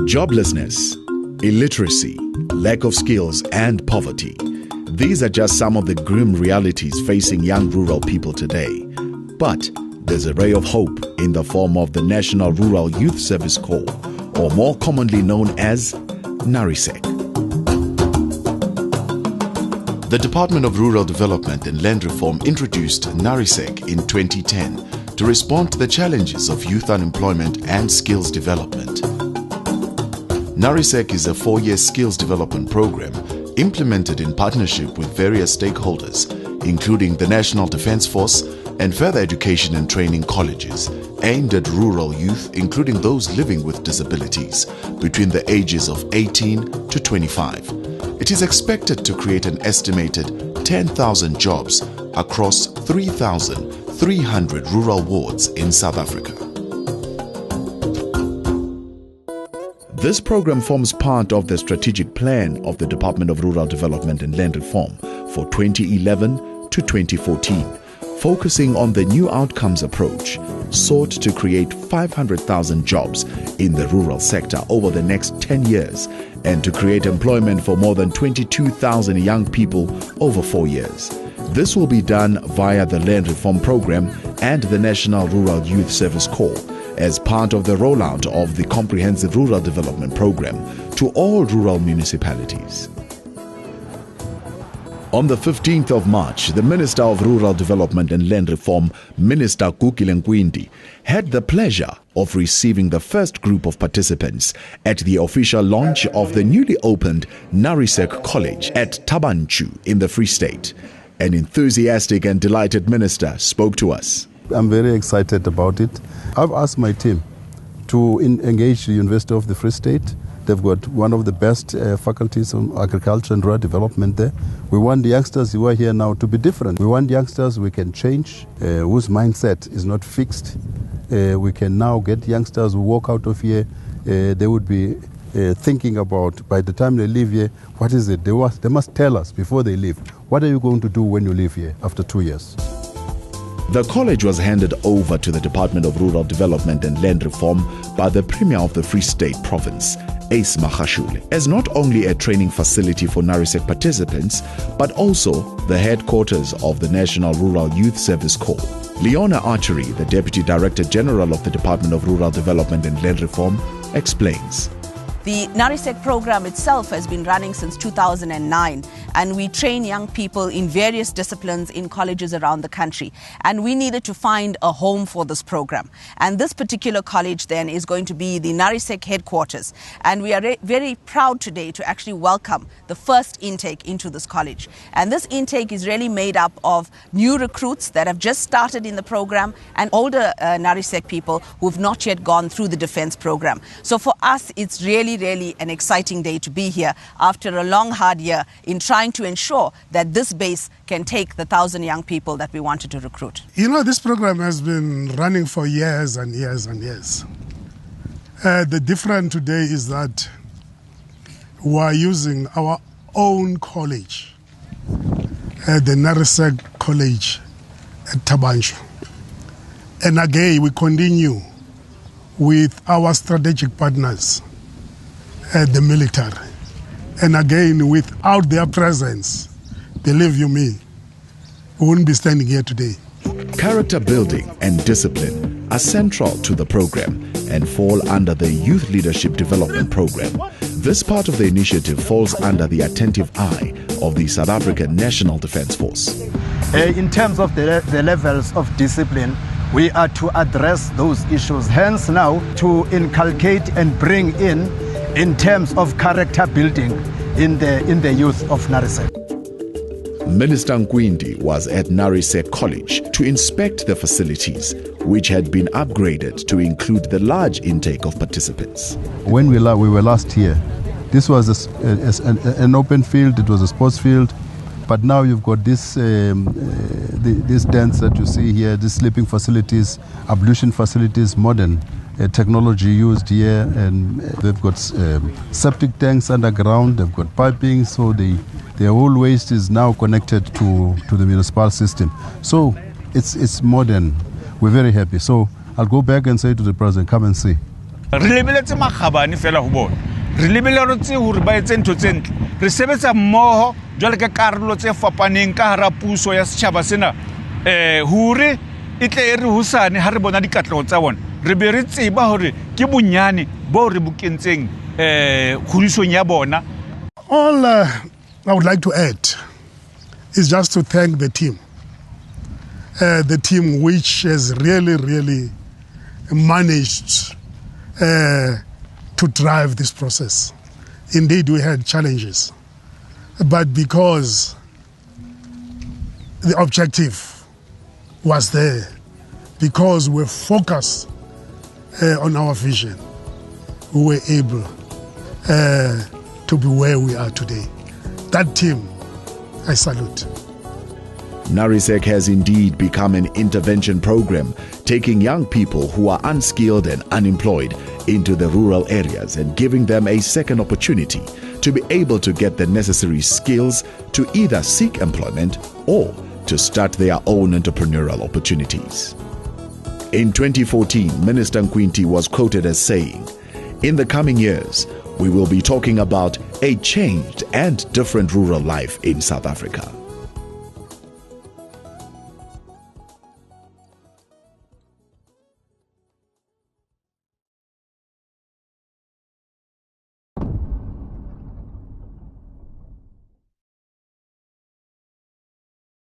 Joblessness, illiteracy, lack of skills, and poverty. These are just some of the grim realities facing young rural people today. But there's a ray of hope in the form of the National Rural Youth Service Corps, or more commonly known as Narysec. The Department of Rural Development and Land Reform introduced Narysec in 2010 to respond to the challenges of youth unemployment and skills development. Narysec is a 4-year skills development program implemented in partnership with various stakeholders, including the National Defence Force and further education and training colleges, aimed at rural youth, including those living with disabilities, between the ages of 18 to 25. It is expected to create an estimated 10,000 jobs across 3,300 rural wards in South Africa. This program forms part of the strategic plan of the Department of Rural Development and Land Reform for 2011 to 2014, focusing on the new outcomes approach, sought to create 500,000 jobs in the rural sector over the next 10 years and to create employment for more than 22,000 young people over 4 years. This will be done via the Land Reform Program and the National Rural Youth Service Corps, as part of the rollout of the Comprehensive Rural Development Program to all rural municipalities. On the 15th of March, the Minister of Rural Development and Land Reform, Minister Nkwindi, had the pleasure of receiving the first group of participants at the official launch of the newly opened Narysec College at Tabanchu in the Free State. An enthusiastic and delighted minister spoke to us. I'm very excited about it. I've asked my team to engage the University of the Free State. They've got one of the best faculties on agriculture and rural development there. We want the youngsters who are here now to be different. We want youngsters we can change, whose mindset is not fixed. We can now get youngsters who walk out of here, they would be thinking about, by the time they leave here, what is it? They must tell us before they leave, what are you going to do when you leave here after 2 years? The college was handed over to the Department of Rural Development and Land Reform by the Premier of the Free State Province, Ace Magashule, as not only a training facility for Narysec participants, but also the headquarters of the National Rural Youth Service Corps. Leona Archery, the Deputy Director General of the Department of Rural Development and Land Reform, explains. The Narysec program itself has been running since 2009, and we train young people in various disciplines in colleges around the country. And we needed to find a home for this program. And this particular college then is going to be the Narysec headquarters. And we are very proud today to actually welcome the first intake into this college. And this intake is really made up of new recruits that have just started in the program and older Narysec people who have not yet gone through the defense program. So for us, it's really an exciting day to be here after a long, hard year in trying to ensure that this base can take the 1,000 young people that we wanted to recruit. You know, this program has been running for years and years and years. The difference today is that we are using our own college, the Narysec College at Tabanchu. And again, we continue with our strategic partners, the military. And again, without their presence, believe you me, we wouldn't be standing here today. Character building and discipline are central to the program and fall under the Youth Leadership Development Program. This part of the initiative falls under the attentive eye of the South African National Defence Force. In terms of the levels of discipline, we are to address those issues. Hence now, to inculcate and bring in terms of character building in the youth of Narysec. Minister Nkwindi was at Narysec College to inspect the facilities, which had been upgraded to include the large intake of participants. When we were last here, this was an open field, it was a sports field, but now you've got these tents that you see here, these sleeping facilities, ablution facilities, modern technology used here, and they've got septic tanks underground, they've got piping, so their whole waste is now connected to the municipal system. So it's modern. We're very happy. So I'll go back and say to the president, come and see. Re lebeletse makgabane fela ho bona. Re lebeletse hore ba etse ntho tse ntle. Re sebetsa mmoho jwale ka karolo tse fapaneng ka hara puso ya setjhaba sena. Hore e tle e re husane ha re bona dikatleho tsa bona. Re be re tseba hore ke bonyane bo re bukentseng khurisong ya bona. All I would like to add is just to thank the team which has really managed to drive this process. Indeed, we had challenges, but because the objective was there, because we're focused on our vision, we were able to be where we are today. That team, I salute. Narysec has indeed become an intervention program, taking young people who are unskilled and unemployed into the rural areas and giving them a second opportunity to be able to get the necessary skills to either seek employment or to start their own entrepreneurial opportunities. In 2014, Minister Nkwinti was quoted as saying, "In the coming years, we will be talking about a changed and different rural life in South Africa."